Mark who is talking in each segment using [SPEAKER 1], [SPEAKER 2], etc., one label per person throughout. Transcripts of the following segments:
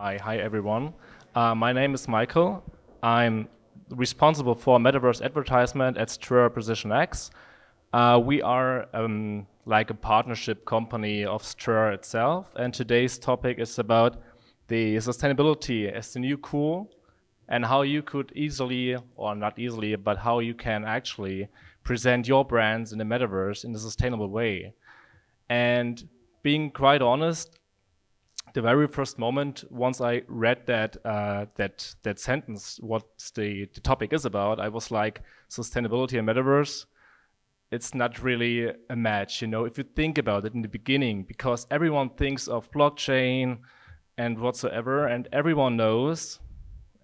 [SPEAKER 1] Hi everyone. My name is Michael. I'm responsible for metaverse advertisement at Ströer Precision X. We are like a partnership company of Ströer itself, and today's topic is about the sustainability as the new cool and how you could easily, or not easily, but how you can actually present your brands in the metaverse in a sustainable way. And being quite honest, the very first moment, once I read that sentence, what the topic is about, I was like, sustainability and metaverse. It's not really a match, if you think about it in the beginning, because everyone thinks of blockchain and whatsoever, and everyone knows,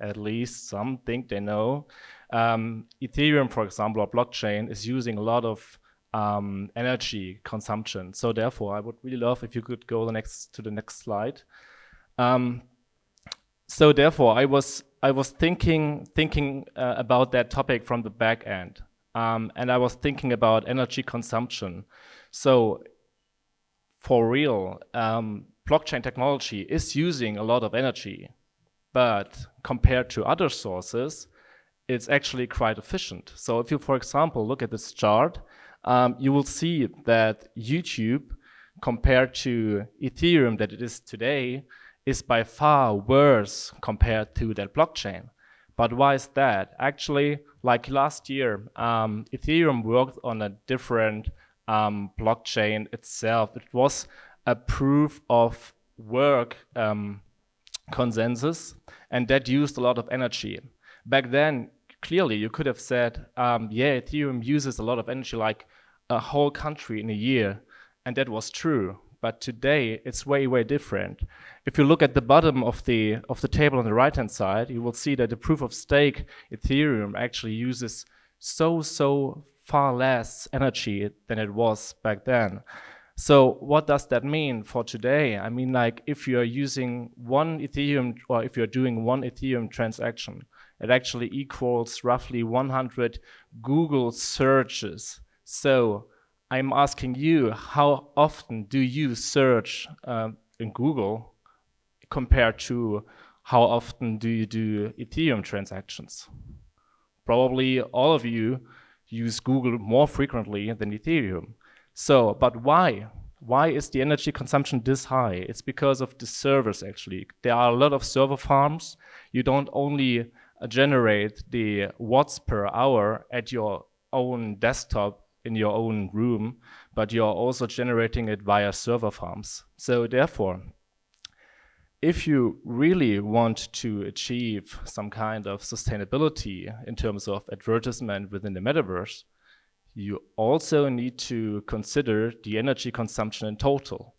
[SPEAKER 1] at least some think they know, Ethereum, for example, or blockchain is using a lot of energy consumption. So therefore, I would really love if you could go to the next slide. So therefore, I was thinking about that topic from the back end, and I was thinking about energy consumption. So for real, blockchain technology is using a lot of energy, but compared to other sources, it's actually quite efficient. So if you, for example, look at this chart, you will see that YouTube, compared to Ethereum that it is today, is by far worse compared to that blockchain. But why is that? Actually, like last year, Ethereum worked on a different blockchain itself. It was a proof of work consensus, and that used a lot of energy. Back then, clearly, you could have said, yeah, Ethereum uses a lot of energy, like a whole country in a year, and that was true. But today, it's way, way different. If you look at the bottom of the table on the right-hand side, you will see that the proof of stake Ethereum actually uses so far less energy than it was back then. So what does that mean for today? I mean, like if you're using one Ethereum, or if you're doing one Ethereum transaction, it actually equals roughly 100 Google searches. So I'm asking you, how often do you search in Google compared to how often do you do Ethereum transactions? Probably all of you use Google more frequently than Ethereum. So, but why? Why is the energy consumption this high? It's because of the servers, actually. There are a lot of server farms. You don't only generate the watts per hour at your own desktop in your own room, but you're also generating it via server farms. So therefore, if you really want to achieve some kind of sustainability in terms of advertisement within the metaverse, you also need to consider the energy consumption in total.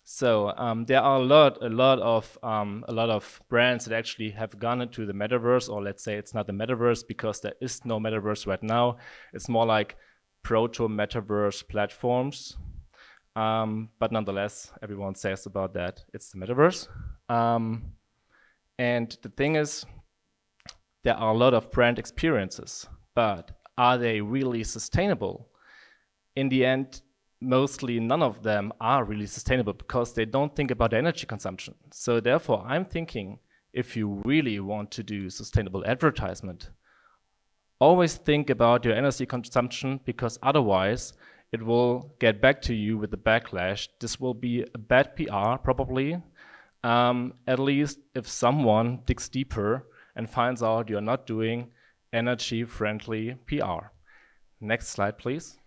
[SPEAKER 1] So there are a lot of brands that actually have gone into the metaverse, or let's say it's not the metaverse because there is no metaverse right now. It's more like proto-metaverse platforms. But nonetheless, everyone says about that it's the metaverse. And the thing is, there are a lot of brand experiences, but are they really sustainable? In the end, mostly none of them are really sustainable because they don't think about energy consumption. So therefore, I'm thinking if you really want to do sustainable advertisement, always think about your energy consumption, because otherwise it will get back to you with the backlash. This will be a bad PR, probably, at least if someone digs deeper and finds out you're not doing energy-friendly PR. Next slide, please.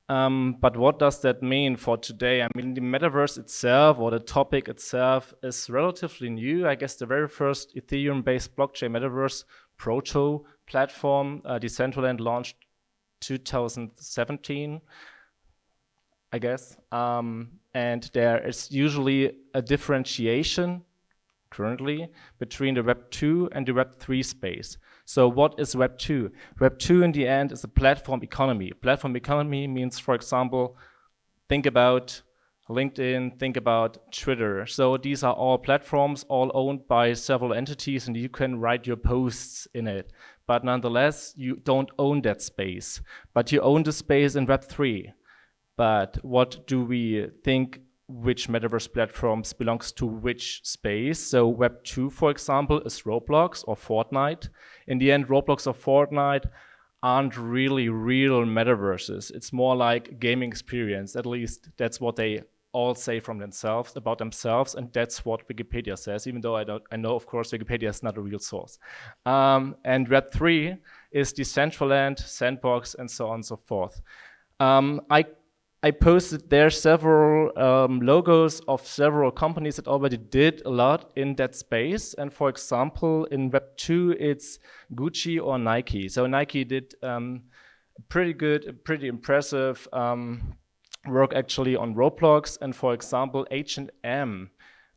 [SPEAKER 1] But what does that mean for today? I mean, the metaverse itself, or the topic itself, is relatively new. I guess the very first Ethereum-based blockchain metaverse proto platform, Decentraland, launched 2017, I guess. And there is usually a differentiation currently between the Web 2 and the Web 3 space. So what is Web 2? Web 2 in the end is a platform economy. Platform economy means, for example, think about LinkedIn, think about Twitter. So these are all platforms, all owned by several entities, and you can write your posts in it. But nonetheless, you don't own that space, but you own the space in Web 3. But what do we think which metaverse platforms belongs to which space. So Web 2, for example, is Roblox or Fortnite. In the end, Roblox or Fortnite aren't really real metaverses. It's more like gaming experience. At least that's what they all say from themselves, about themselves, and that's what Wikipedia says, even though I know, of course, Wikipedia is not a real source. And Web3 is Decentraland, Sandbox, and so on and so forth. I posted there several logos of several companies that already did a lot in that space. And for example, in Web 2, it's Gucci or Nike. So Nike did pretty impressive work actually on Roblox. And for example, H&M,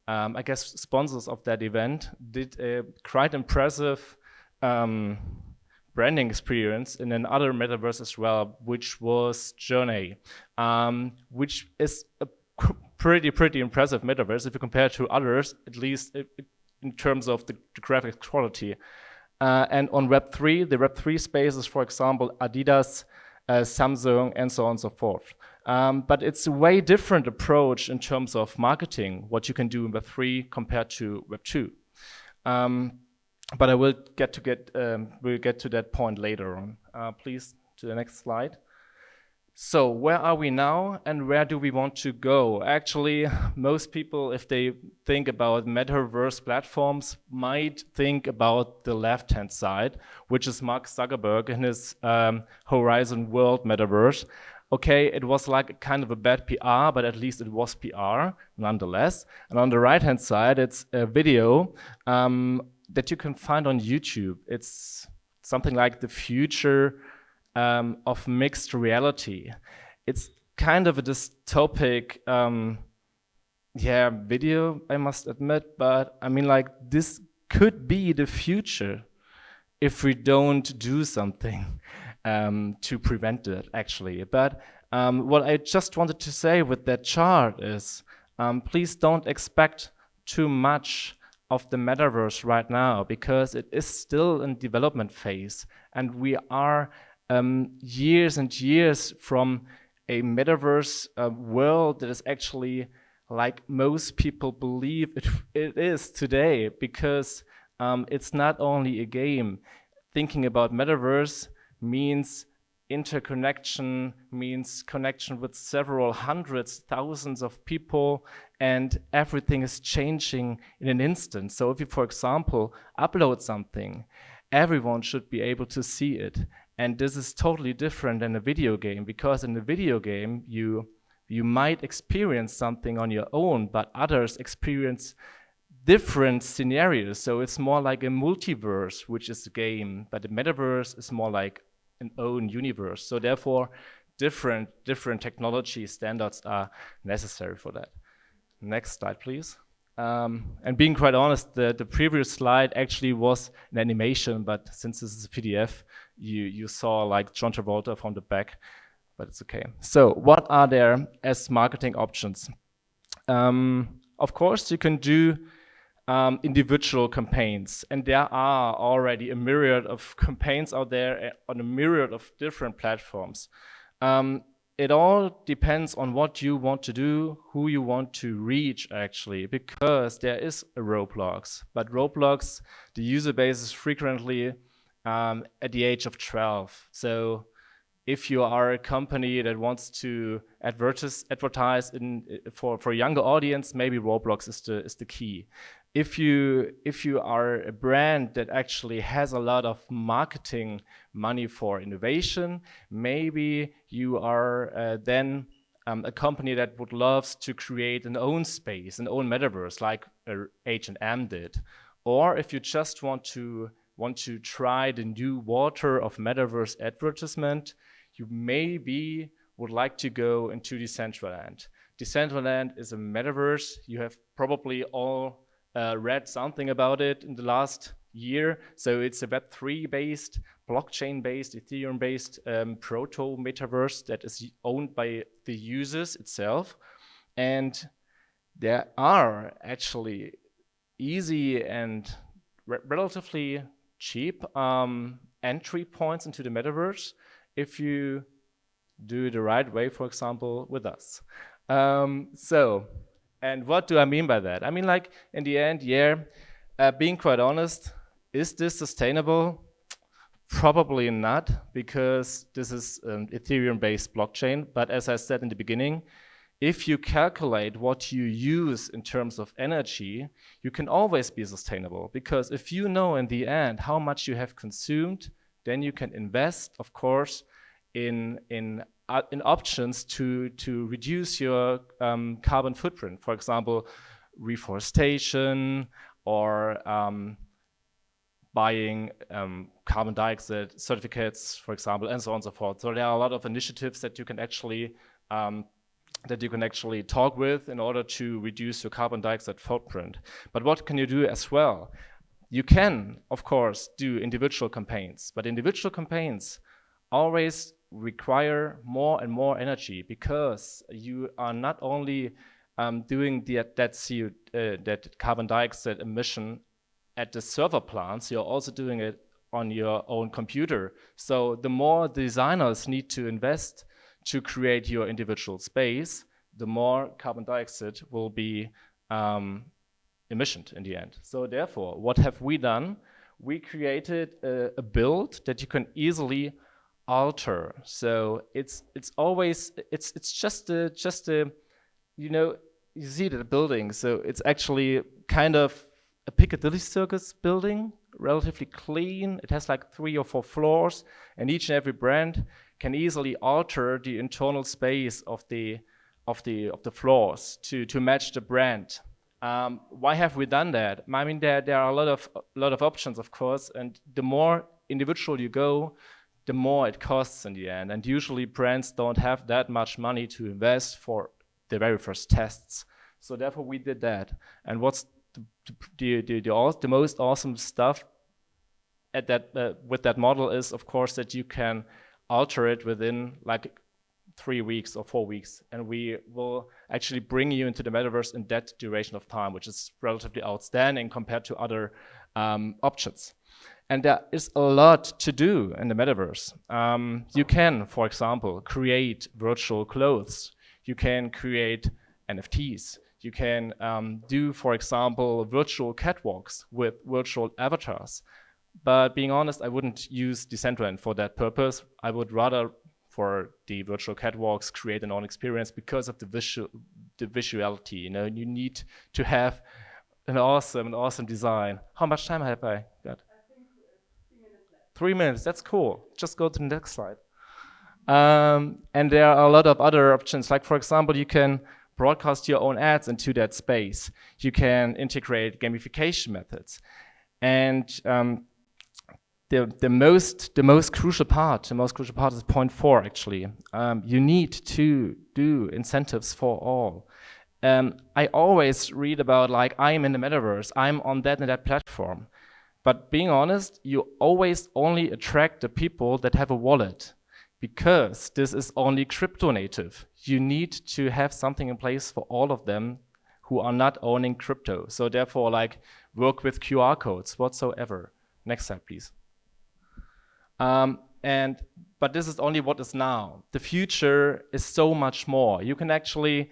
[SPEAKER 1] I guess sponsors of that event, did a quite impressive branding experience in another metaverse as well, which was Journey, which is a pretty impressive metaverse if you compare it to others, at least in terms of the graphic quality. And on Web3, the Web3 space is, for example, Adidas, Samsung, and so on and so forth. But it's a way different approach in terms of marketing, what you can do in Web3 compared to Web2. But I will get to that point later on. Please, to the next slide. So where are we now and where do we want to go? Actually, most people, if they think about metaverse platforms, might think about the left-hand side, which is Mark Zuckerberg and his Horizon World metaverse. Okay, it was like kind of a bad PR, but at least it was PR nonetheless. And on the right-hand side, it's a video that you can find on YouTube. It's something like the future of mixed reality. It's kind of a dystopic video, I must admit, but I mean, like, this could be the future if we don't do something to prevent it, actually. But what I just wanted to say with that chart is, please don't expect too much of the metaverse right now, because it is still in development phase, and we are years and years from a metaverse world that is actually like most people believe it is today, because it's not only a game. Thinking about metaverse means interconnection, means connection with several hundreds, thousands of people, and everything is changing in an instant. So if you, for example, upload something, everyone should be able to see it. And this is totally different than a video game, because in a video game, you might experience something on your own, but others experience different scenarios. So it's more like a multiverse, which is a game, but the metaverse is more like an own universe. So therefore, different technology standards are necessary for that. Next slide, please. And being quite honest, the previous slide actually was an animation, but since this is a PDF, you saw like John Travolta from the back, but it's okay. So what are there as marketing options? Of course, you can do individual campaigns, and there are already a myriad of campaigns out there on a myriad of different platforms. It all depends on what you want to do, who you want to reach, actually, because there is a Roblox, but Roblox, the user base is frequently at the age of 12. So if you are a company that wants to advertise for a younger audience, maybe Roblox is the key. If you are a brand that actually has a lot of marketing money for innovation, maybe you are then a company that would love to create an own space, an own metaverse, like H&M did. Or if you just want to try the new water of metaverse advertisement, you maybe would like to go into Decentraland. Decentraland is a metaverse. You have probably all read something about it in the last year. So it's a Web3 based, blockchain based, Ethereum based proto metaverse that is owned by the users itself. And there are actually easy and relatively cheap entry points into the metaverse if you do it the right way, for example, with us. So And what do I mean by that? I mean, like, in the end, yeah, being quite honest, is this sustainable? Probably not, because this is an Ethereum-based blockchain. But as I said in the beginning, if you calculate what you use in terms of energy, you can always be sustainable. Because if you know in the end how much you have consumed, then you can invest, of course, in options to reduce your carbon footprint. For example, reforestation or buying carbon dioxide certificates, for example, and so on and so forth. So there are a lot of initiatives that you can actually talk with in order to reduce your carbon dioxide footprint. But what can you do as well? You can, of course, do individual campaigns, but individual campaigns always require more and more energy, because you are not only doing that carbon dioxide emission at the server plants, you're also doing it on your own computer. So the more designers need to invest to create your individual space, the more carbon dioxide will be emissioned in the end. So therefore, what have we done? We created a build that you can easily alter. So it's just a you see the building. So it's actually kind of a Piccadilly Circus building, relatively clean. It has like 3 or 4 floors, and each and every brand can easily alter the internal space of the floors to match the brand. Why have we done that? I mean, there are a lot of options, of course, and the more individual you go, the more it costs in the end. And usually brands don't have that much money to invest for the very first tests. So therefore we did that. And what's the most awesome stuff at that with that model is, of course, that you can alter it within like 3 weeks or 4 weeks, and we will actually bring you into the metaverse in that duration of time, which is relatively outstanding compared to other options. And there is a lot to do in the metaverse. You can, for example, create virtual clothes. You can create NFTs. You can do, for example, virtual catwalks with virtual avatars. But being honest, I wouldn't use Decentraland for that purpose. I would rather, for the virtual catwalks, create an own experience because of the visuality. You know, you need to have an awesome design. How much time have I got? I think 3 minutes left. 3 minutes, that's cool. Just go to the next slide. And there are a lot of other options. Like, for example, you can broadcast your own ads into that space. You can integrate gamification methods. And the most crucial part is point 4 actually. You need to do incentives for all. I always read about like, I'm in the metaverse, I'm on that and that platform. But being honest, you always only attract the people that have a wallet, because this is only crypto native. You need to have something in place for all of them who are not owning crypto. So therefore, like, work with QR codes whatsoever. Next slide, please. But this is only what is now. The future is so much more. You can actually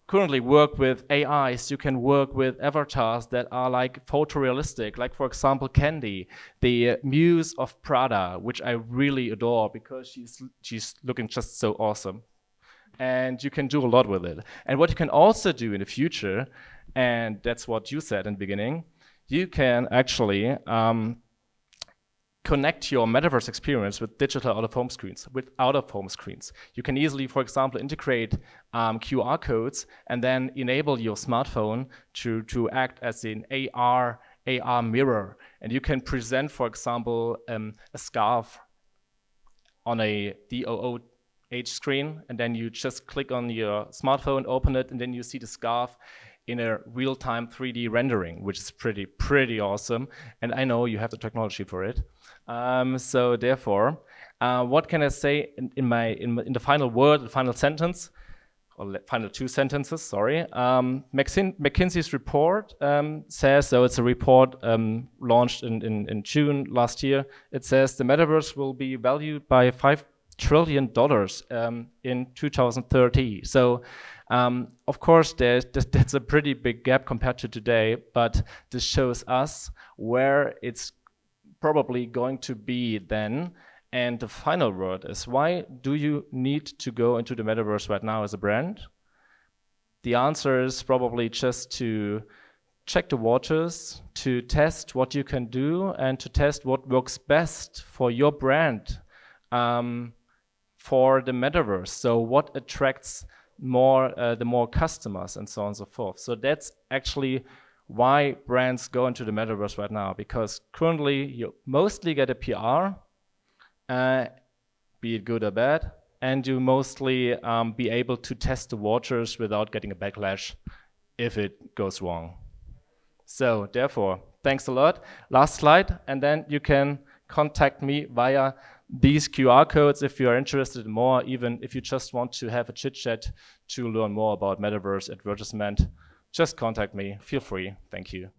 [SPEAKER 1] currently work with AIs. You can work with avatars that are like photorealistic, like, for example, Candy, the muse of Prada, which I really adore because she's looking just so awesome. And you can do a lot with it. And what you can also do in the future, and that's what you said in the beginning, you can actually connect your metaverse experience with digital out-of-home screens, with out-of-home screens. You can easily, for example, integrate QR codes and then enable your smartphone to act as an AR mirror. And you can present, for example, a scarf on a DOOH screen, and then you just click on your smartphone, open it, and then you see the scarf in a real-time 3D rendering, which is pretty awesome. And I know you have the technology for it. So therefore, what can I say in the final word, the final sentence, or final 2 sentences, sorry. McKinsey's report says, so it's a report launched in June last year. It says the metaverse will be valued by trillion in 2030. So, of course, that's a pretty big gap compared to today, but this shows us where it's probably going to be then. And the final word is, why do you need to go into the metaverse right now as a brand? The answer is probably just to check the waters, to test what you can do, and to test what works best for your brand, for the metaverse. So what attracts the more customers, and so on and so forth. So that's actually why brands go into the metaverse right now, because currently you mostly get a PR, be it good or bad, and you mostly be able to test the waters without getting a backlash if it goes wrong. So therefore, thanks a lot. Last slide, and then you can contact me via these QR codes if you are interested in more, even if you just want to have a chit chat to learn more about metaverse advertisement. Just contact me, feel free. Thank you.